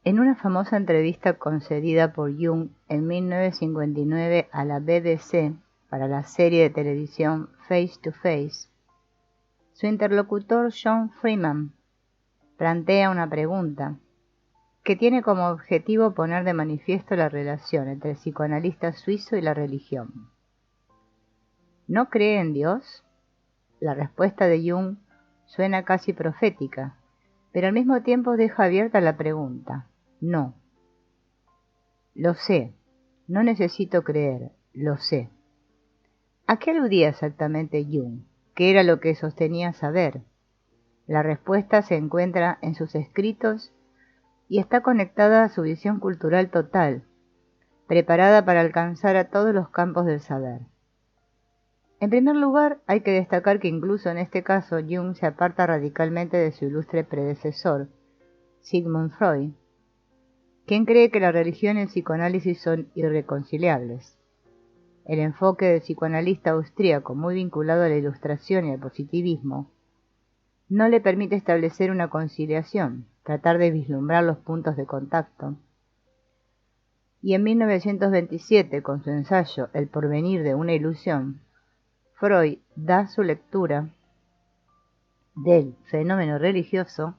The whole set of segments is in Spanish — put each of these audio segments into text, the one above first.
En una famosa entrevista concedida por Jung en 1959 a la BBC para la serie de televisión Face to Face, su interlocutor John Freeman plantea una pregunta que tiene como objetivo poner de manifiesto la relación entre el psicoanalista suizo y la religión. ¿No cree en Dios? La respuesta de Jung suena casi profética, pero al mismo tiempo deja abierta la pregunta. No. Lo sé. No necesito creer. Lo sé. ¿A qué aludía exactamente Jung? ¿Qué era lo que sostenía saber? La respuesta se encuentra en sus escritos y está conectada a su visión cultural total, preparada para alcanzar a todos los campos del saber. En primer lugar, hay que destacar que incluso en este caso Jung se aparta radicalmente de su ilustre predecesor, Sigmund Freud, quien cree que la religión y el psicoanálisis son irreconciliables. El enfoque del psicoanalista austríaco, muy vinculado a la ilustración y al positivismo, no le permite establecer una conciliación, tratar de vislumbrar los puntos de contacto. Y en 1927, con su ensayo El porvenir de una ilusión, Freud da su lectura del fenómeno religioso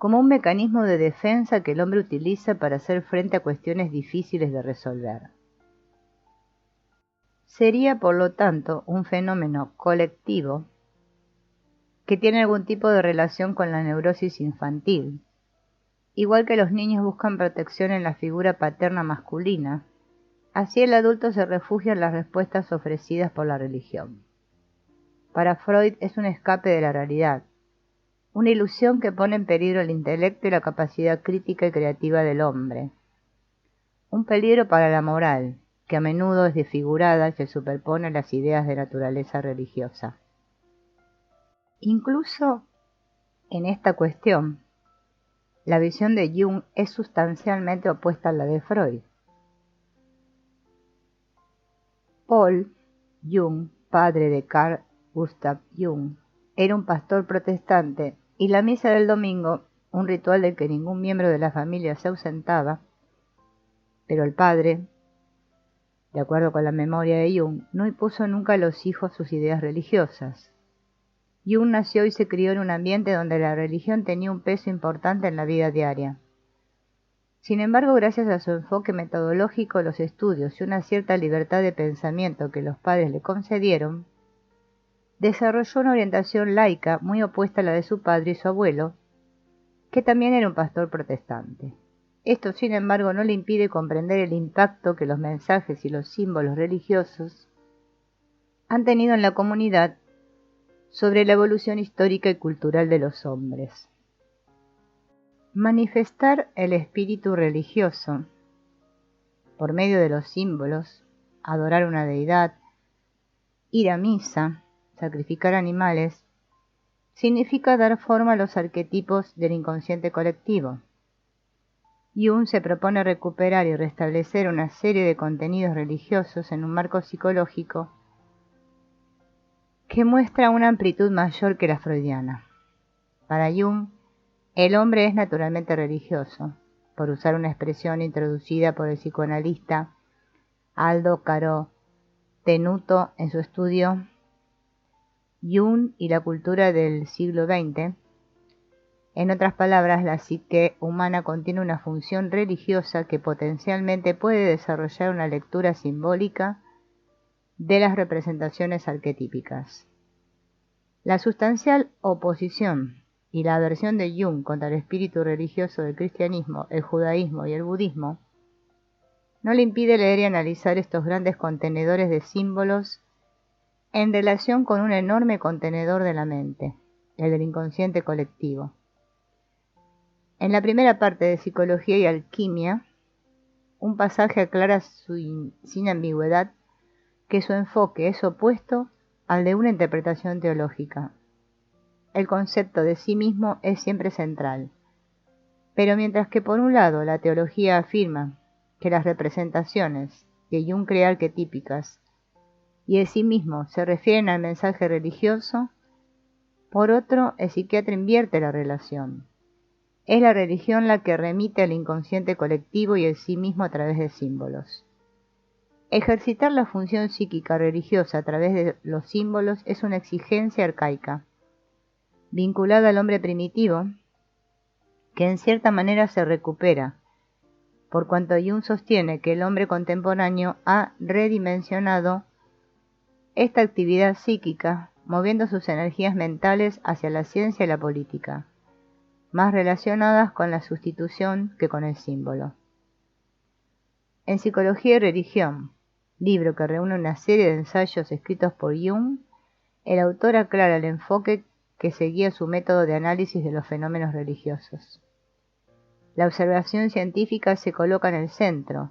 como un mecanismo de defensa que el hombre utiliza para hacer frente a cuestiones difíciles de resolver. Sería, por lo tanto, un fenómeno colectivo que tiene algún tipo de relación con la neurosis infantil, igual que los niños buscan protección en la figura paterna masculina, así el adulto se refugia en las respuestas ofrecidas por la religión. Para Freud es un escape de la realidad, una ilusión que pone en peligro el intelecto y la capacidad crítica y creativa del hombre. Un peligro para la moral, que a menudo es desfigurada y se superpone a las ideas de naturaleza religiosa. Incluso en esta cuestión, la visión de Jung es sustancialmente opuesta a la de Freud. Paul Jung, padre de Carl Gustav Jung, era un pastor protestante y la misa del domingo, un ritual del que ningún miembro de la familia se ausentaba, pero el padre, de acuerdo con la memoria de Jung, no impuso nunca a los hijos sus ideas religiosas. Jung nació y se crió en un ambiente donde la religión tenía un peso importante en la vida diaria. Sin embargo, gracias a su enfoque metodológico, los estudios y una cierta libertad de pensamiento que los padres le concedieron, desarrolló una orientación laica muy opuesta a la de su padre y su abuelo, que también era un pastor protestante. Esto, sin embargo, no le impide comprender el impacto que los mensajes y los símbolos religiosos han tenido en la comunidad sobre la evolución histórica y cultural de los hombres. Manifestar el espíritu religioso por medio de los símbolos, adorar una deidad, ir a misa, sacrificar animales, significa dar forma a los arquetipos del inconsciente colectivo. Jung se propone recuperar y restablecer una serie de contenidos religiosos en un marco psicológico que muestra una amplitud mayor que la freudiana. Para Jung, el hombre es naturalmente religioso, por usar una expresión introducida por el psicoanalista Aldo Caro Tenuto en su estudio Jung y la cultura del siglo XX. En otras palabras, la psique humana contiene una función religiosa que potencialmente puede desarrollar una lectura simbólica de las representaciones arquetípicas. La sustancial oposición y la aversión de Jung contra el espíritu religioso del cristianismo, el judaísmo y el budismo no le impide leer y analizar estos grandes contenedores de símbolos en relación con un enorme contenedor de la mente, el del inconsciente colectivo. En la primera parte de Psicología y Alquimia, un pasaje aclara sin ambigüedad que su enfoque es opuesto al de una interpretación teológica. El concepto de sí mismo es siempre central, pero mientras que por un lado la teología afirma que las representaciones que Jung crea arquetípicas y de sí mismo se refieren al mensaje religioso, por otro el psiquiatra invierte la relación. Es la religión la que remite al inconsciente colectivo y el sí mismo a través de símbolos. Ejercitar la función psíquica religiosa a través de los símbolos es una exigencia arcaica, vinculada al hombre primitivo, que en cierta manera se recupera, por cuanto Jung sostiene que el hombre contemporáneo ha redimensionado esta actividad psíquica, moviendo sus energías mentales hacia la ciencia y la política, más relacionadas con la sustitución que con el símbolo. En Psicología y Religión, libro que reúne una serie de ensayos escritos por Jung, el autor aclara el enfoque que seguía su método de análisis de los fenómenos religiosos. La observación científica se coloca en el centro.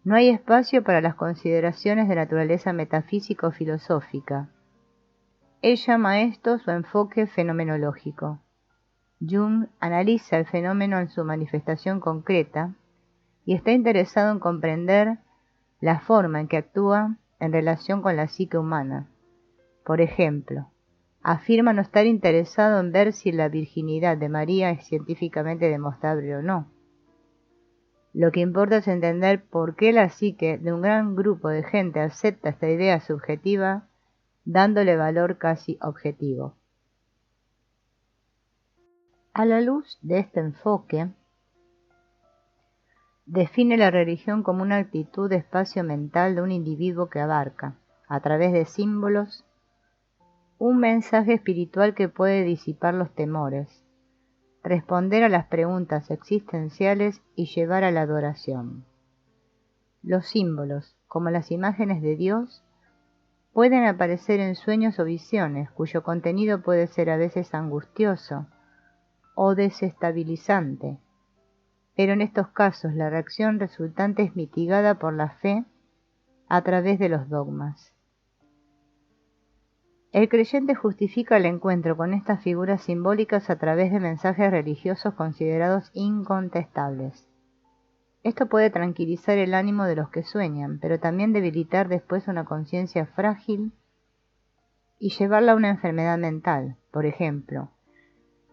No hay espacio para las consideraciones de naturaleza metafísica o filosófica. Él llama a esto su enfoque fenomenológico. Jung analiza el fenómeno en su manifestación concreta y está interesado en comprender la forma en que actúa en relación con la psique humana. Por ejemplo, afirma no estar interesado en ver si la virginidad de María es científicamente demostrable o no. Lo que importa es entender por qué la psique de un gran grupo de gente acepta esta idea subjetiva, dándole valor casi objetivo. A la luz de este enfoque, define la religión como una actitud de espacio mental de un individuo que abarca, a través de símbolos, un mensaje espiritual que puede disipar los temores, responder a las preguntas existenciales y llevar a la adoración. Los símbolos, como las imágenes de Dios, pueden aparecer en sueños o visiones, cuyo contenido puede ser a veces angustioso o desestabilizante, pero en estos casos la reacción resultante es mitigada por la fe a través de los dogmas. El creyente justifica el encuentro con estas figuras simbólicas a través de mensajes religiosos considerados incontestables. Esto puede tranquilizar el ánimo de los que sueñan, pero también debilitar después una conciencia frágil y llevarla a una enfermedad mental, por ejemplo,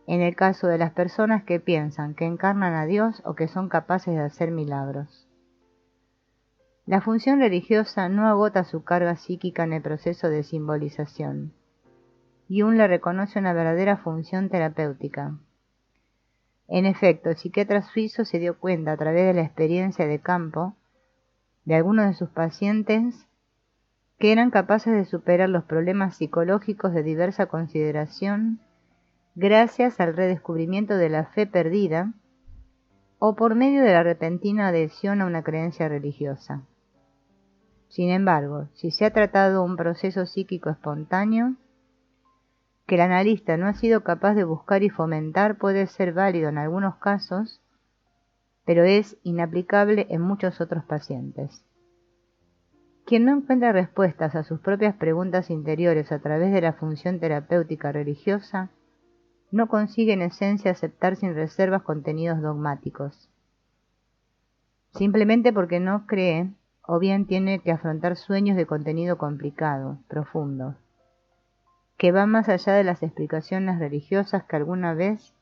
en el caso de las personas que piensan que encarnan a Dios o que son capaces de hacer milagros. La función religiosa no agota su carga psíquica en el proceso de simbolización. Jung le reconoce una verdadera función terapéutica. En efecto, el psiquiatra suizo se dio cuenta a través de la experiencia de campo de algunos de sus pacientes que eran capaces de superar los problemas psicológicos de diversa consideración gracias al redescubrimiento de la fe perdida o por medio de la repentina adhesión a una creencia religiosa. Sin embargo, si se ha tratado un proceso psíquico espontáneo, que el analista no ha sido capaz de buscar y fomentar puede ser válido en algunos casos, pero es inaplicable en muchos otros pacientes. Quien no encuentra respuestas a sus propias preguntas interiores a través de la función terapéutica religiosa, no consigue en esencia aceptar sin reservas contenidos dogmáticos. Simplemente porque no cree, o bien tiene que afrontar sueños de contenido complicado, profundo, que van más allá de las explicaciones religiosas que alguna vez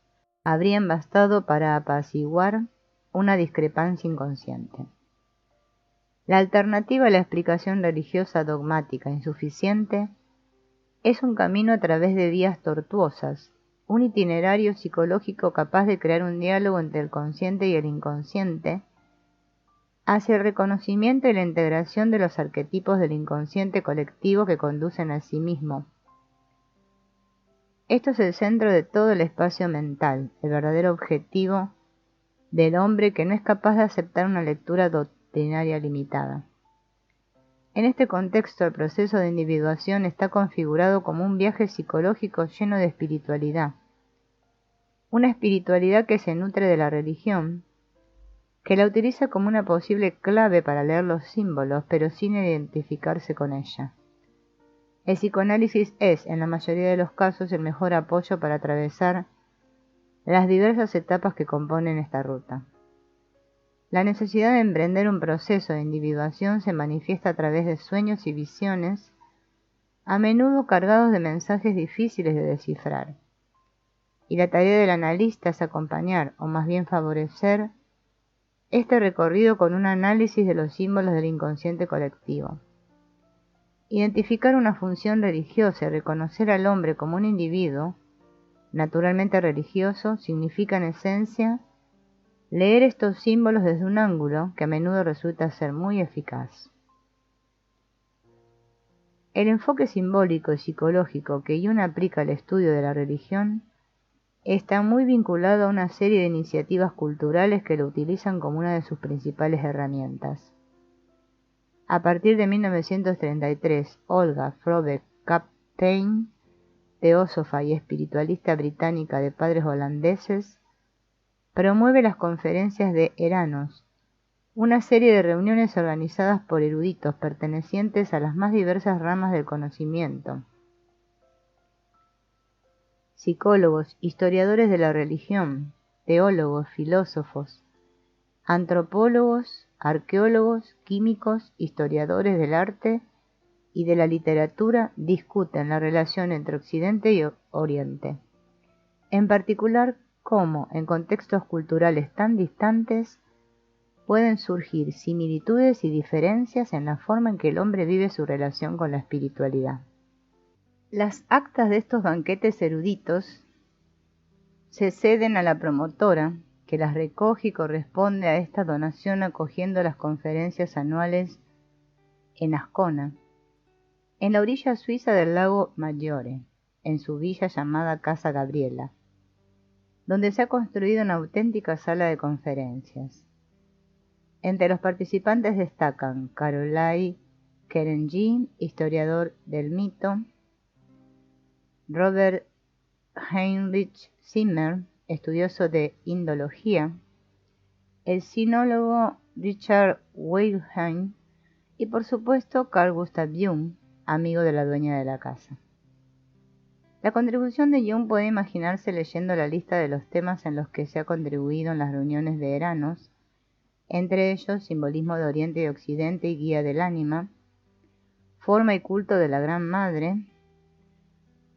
habrían bastado para apaciguar una discrepancia inconsciente. La alternativa a la explicación religiosa dogmática insuficiente es un camino a través de vías tortuosas, un itinerario psicológico capaz de crear un diálogo entre el consciente y el inconsciente, hacia el reconocimiento y la integración de los arquetipos del inconsciente colectivo que conducen a sí mismo. Esto es el centro de todo el espacio mental, el verdadero objetivo del hombre que no es capaz de aceptar una lectura doctrinaria limitada. En este contexto, el proceso de individuación está configurado como un viaje psicológico lleno de espiritualidad. Una espiritualidad que se nutre de la religión, que la utiliza como una posible clave para leer los símbolos, pero sin identificarse con ella. El psicoanálisis es, en la mayoría de los casos, el mejor apoyo para atravesar las diversas etapas que componen esta ruta. La necesidad de emprender un proceso de individuación se manifiesta a través de sueños y visiones, a menudo cargados de mensajes difíciles de descifrar. y la tarea del analista es acompañar, o más bien favorecer, este recorrido con un análisis de los símbolos del inconsciente colectivo. Identificar una función religiosa y reconocer al hombre como un individuo, naturalmente religioso, significa en esencia leer estos símbolos desde un ángulo que a menudo resulta ser muy eficaz. El enfoque simbólico y psicológico que Jung aplica al estudio de la religión está muy vinculado a una serie de iniciativas culturales que lo utilizan como una de sus principales herramientas. A partir de 1933, Olga Frobek-Kapteyn, teósofa y espiritualista británica de padres holandeses, promueve las conferencias de Eranos, una serie de reuniones organizadas por eruditos pertenecientes a las más diversas ramas del conocimiento, psicólogos, historiadores de la religión, teólogos, filósofos, antropólogos, arqueólogos, químicos, historiadores del arte y de la literatura discuten la relación entre Occidente y Oriente. En particular, cómo, en contextos culturales tan distantes, pueden surgir similitudes y diferencias en la forma en que el hombre vive su relación con la espiritualidad. Las actas de estos banquetes eruditos se ceden a la promotora, que las recoge y corresponde a esta donación acogiendo las conferencias anuales en Ascona, en la orilla suiza del lago Maggiore, en su villa llamada Casa Gabriela, donde se ha construido una auténtica sala de conferencias. Entre los participantes destacan Carolai Kerenyi, historiador del mito, Robert Heinrich Zimmer, estudioso de indología, el sinólogo Richard Weilheim y por supuesto Carl Gustav Jung, amigo de la dueña de la casa. La contribución de Jung puede imaginarse leyendo la lista de los temas en los que se ha contribuido en las reuniones de Eranos, entre ellos simbolismo de Oriente y Occidente y guía del ánima, forma y culto de la Gran Madre,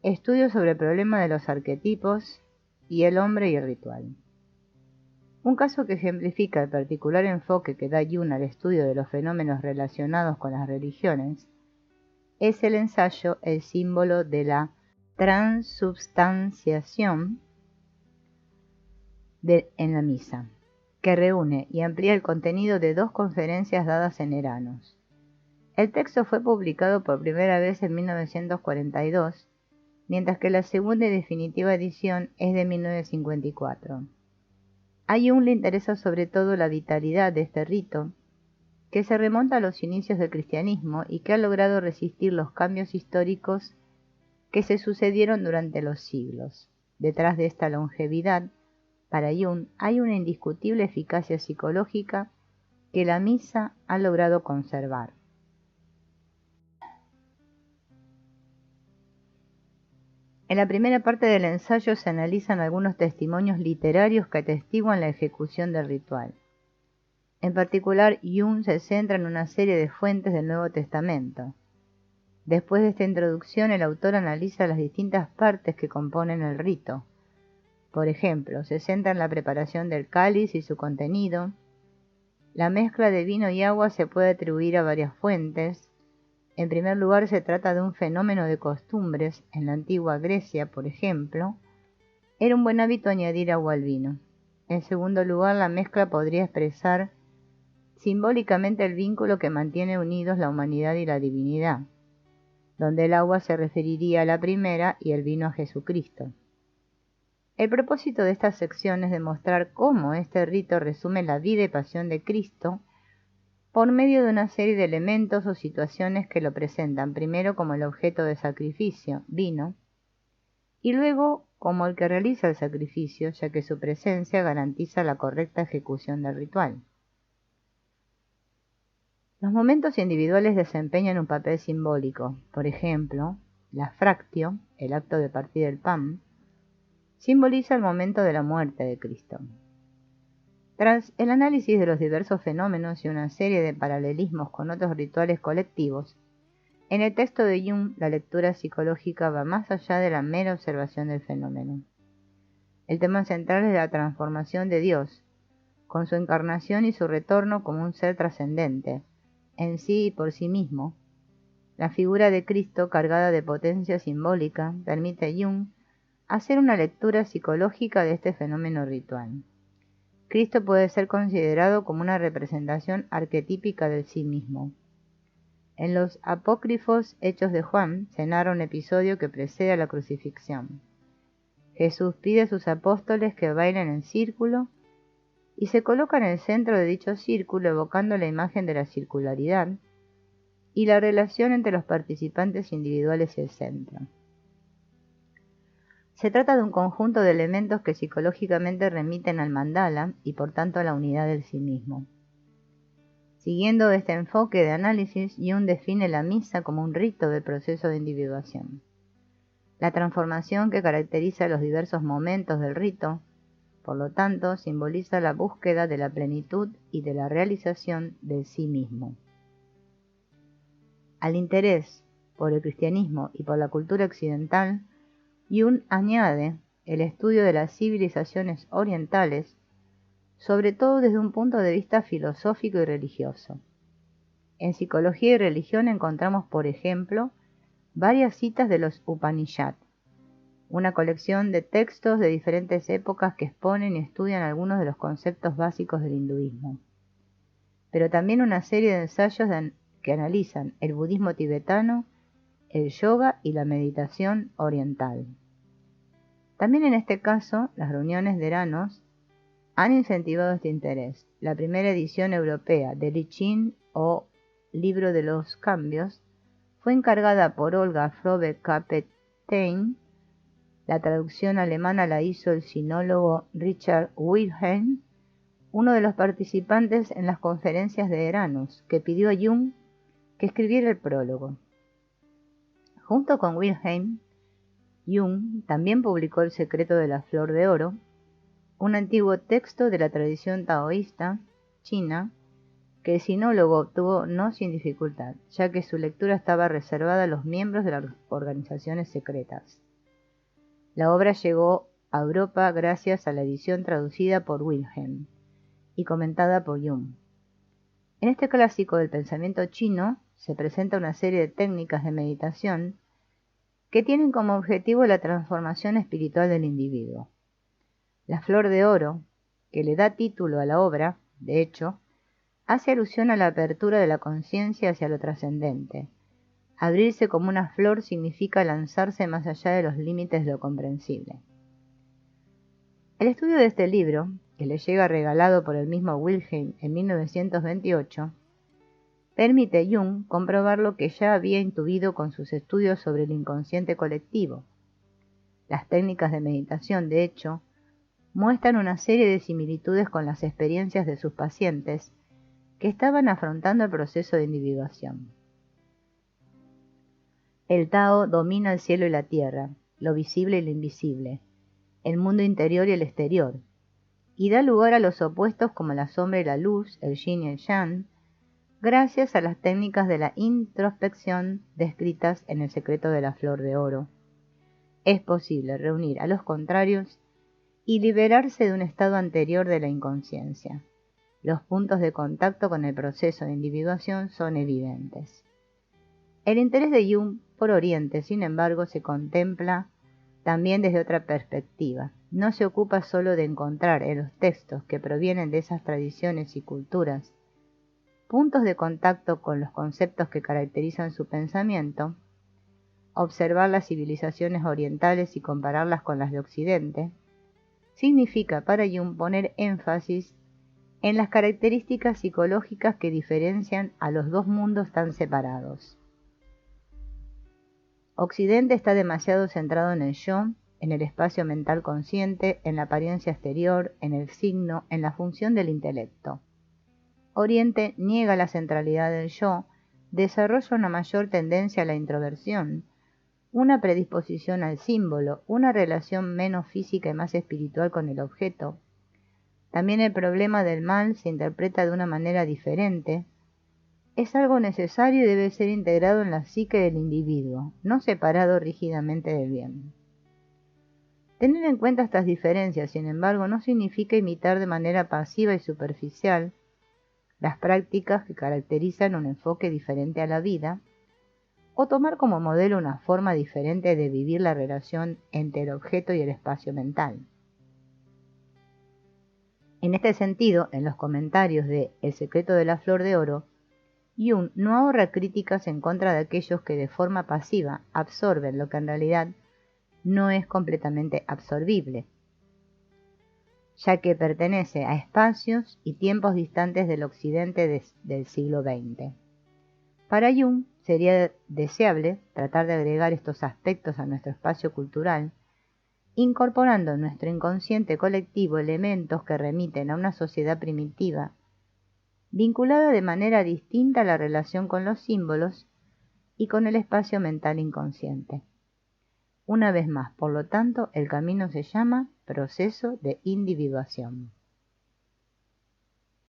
estudios sobre el problema de los arquetipos y el hombre y el ritual. Un caso que ejemplifica el particular enfoque que da Jung al estudio de los fenómenos relacionados con las religiones es el ensayo El símbolo de la transubstanciación en la misa, que reúne y amplía el contenido de 2 conferencias dadas en Eranos. El texto fue publicado por primera vez en 1942, mientras que la segunda y definitiva edición es de 1954. A Jung le interesa sobre todo la vitalidad de este rito, que se remonta a los inicios del cristianismo y que ha logrado resistir los cambios históricos que se sucedieron durante los siglos. Detrás de esta longevidad, para Jung hay una indiscutible eficacia psicológica que la misa ha logrado conservar. En la primera parte del ensayo se analizan algunos testimonios literarios que atestiguan la ejecución del ritual. En particular, Jung se centra en una serie de fuentes del Nuevo Testamento. Después de esta introducción, el autor analiza las distintas partes que componen el rito. Por ejemplo, se centra en la preparación del cáliz y su contenido. La mezcla de vino y agua se puede atribuir a varias fuentes. En primer lugar, se trata de un fenómeno de costumbres. En la antigua Grecia, por ejemplo, era un buen hábito añadir agua al vino. En segundo lugar, la mezcla podría expresar simbólicamente el vínculo que mantiene unidos la humanidad y la divinidad, donde el agua se referiría a la primera y el vino a Jesucristo. El propósito de esta sección es demostrar cómo este rito resume la vida y pasión de Cristo por medio de una serie de elementos o situaciones que lo presentan primero como el objeto de sacrificio, vino, y luego como el que realiza el sacrificio, ya que su presencia garantiza la correcta ejecución del ritual. Los momentos individuales desempeñan un papel simbólico. Por ejemplo, la fractio, el acto de partir el pan, simboliza el momento de la muerte de Cristo. Tras el análisis de los diversos fenómenos y una serie de paralelismos con otros rituales colectivos, en el texto de Jung la lectura psicológica va más allá de la mera observación del fenómeno. El tema central es la transformación de Dios, con su encarnación y su retorno como un ser trascendente, en sí y por sí mismo. La figura de Cristo, cargada de potencia simbólica, permite a Jung hacer una lectura psicológica de este fenómeno ritual. Cristo puede ser considerado como una representación arquetípica del sí mismo. En los apócrifos Hechos de Juan se narra un episodio que precede a la crucifixión. Jesús pide a sus apóstoles que bailen en círculo y se coloca en el centro de dicho círculo, evocando la imagen de la circularidad y la relación entre los participantes individuales y el centro. Se trata de un conjunto de elementos que psicológicamente remiten al mandala y por tanto a la unidad del sí mismo. Siguiendo este enfoque de análisis, Jung define la misa como un rito del proceso de individuación. La transformación que caracteriza los diversos momentos del rito, por lo tanto, simboliza la búsqueda de la plenitud y de la realización del sí mismo. Al interés por el cristianismo y por la cultura occidental, Jung añade el estudio de las civilizaciones orientales, sobre todo desde un punto de vista filosófico y religioso. En psicología y religión encontramos, por ejemplo, varias citas de los Upanishad, una colección de textos de diferentes épocas que exponen y estudian algunos de los conceptos básicos del hinduismo, pero también una serie de ensayos que analizan el budismo tibetano, el yoga y la meditación oriental. También en este caso, las reuniones de Eranos han incentivado este interés. La primera edición europea de I Ching, o Libro de los Cambios, fue encargada por Olga Frobe-Kapteyn. La traducción alemana la hizo el sinólogo Richard Wilhelm, uno de los participantes en las conferencias de Eranos, que pidió a Jung que escribiera el prólogo. Junto con Wilhelm, Jung también publicó El secreto de la flor de oro, un antiguo texto de la tradición taoísta china que el sinólogo obtuvo no sin dificultad, ya que su lectura estaba reservada a los miembros de las organizaciones secretas. La obra llegó a Europa gracias a la edición traducida por Wilhelm y comentada por Jung. En este clásico del pensamiento chino se presenta una serie de técnicas de meditación que tienen como objetivo la transformación espiritual del individuo. La flor de oro, que le da título a la obra, de hecho, hace alusión a la apertura de la conciencia hacia lo trascendente. Abrirse como una flor significa lanzarse más allá de los límites de lo comprensible. El estudio de este libro, que le llega regalado por el mismo Wilhelm en 1928, permite a Jung comprobar lo que ya había intuido con sus estudios sobre el inconsciente colectivo. Las técnicas de meditación, de hecho, muestran una serie de similitudes con las experiencias de sus pacientes que estaban afrontando el proceso de individuación. El Tao domina el cielo y la tierra, lo visible y lo invisible, el mundo interior y el exterior, y da lugar a los opuestos como la sombra y la luz, el yin y el yang, gracias a las técnicas de la introspección descritas en El secreto de la flor de oro. Es posible reunir a los contrarios y liberarse de un estado anterior de la inconsciencia. Los puntos de contacto con el proceso de individuación son evidentes. El interés de Jung por Oriente, sin embargo, se contempla también desde otra perspectiva. No se ocupa solo de encontrar en los textos que provienen de esas tradiciones y culturas puntos de contacto con los conceptos que caracterizan su pensamiento, observar las civilizaciones orientales y compararlas con las de Occidente, significa para Jung poner énfasis en las características psicológicas que diferencian a los dos mundos tan separados. Occidente está demasiado centrado en el yo, en el espacio mental consciente, en la apariencia exterior, en el signo, en la función del intelecto. Oriente niega la centralidad del yo, desarrolla una mayor tendencia a la introversión, una predisposición al símbolo, una relación menos física y más espiritual con el objeto. También el problema del mal se interpreta de una manera diferente. Es algo necesario y debe ser integrado en la psique del individuo, no separado rígidamente del bien. Tener en cuenta estas diferencias, sin embargo, no significa imitar de manera pasiva y superficial las prácticas que caracterizan un enfoque diferente a la vida, o tomar como modelo una forma diferente de vivir la relación entre el objeto y el espacio mental. En este sentido, en los comentarios de El secreto de la flor de oro, Jung no ahorra críticas en contra de aquellos que de forma pasiva absorben lo que en realidad no es completamente absorbible, ya que pertenece a espacios y tiempos distantes del occidente del siglo XX. Para Jung sería deseable tratar de agregar estos aspectos a nuestro espacio cultural, incorporando en nuestro inconsciente colectivo elementos que remiten a una sociedad primitiva, vinculada de manera distinta a la relación con los símbolos y con el espacio mental inconsciente. Una vez más, por lo tanto, el camino se llama proceso de individuación.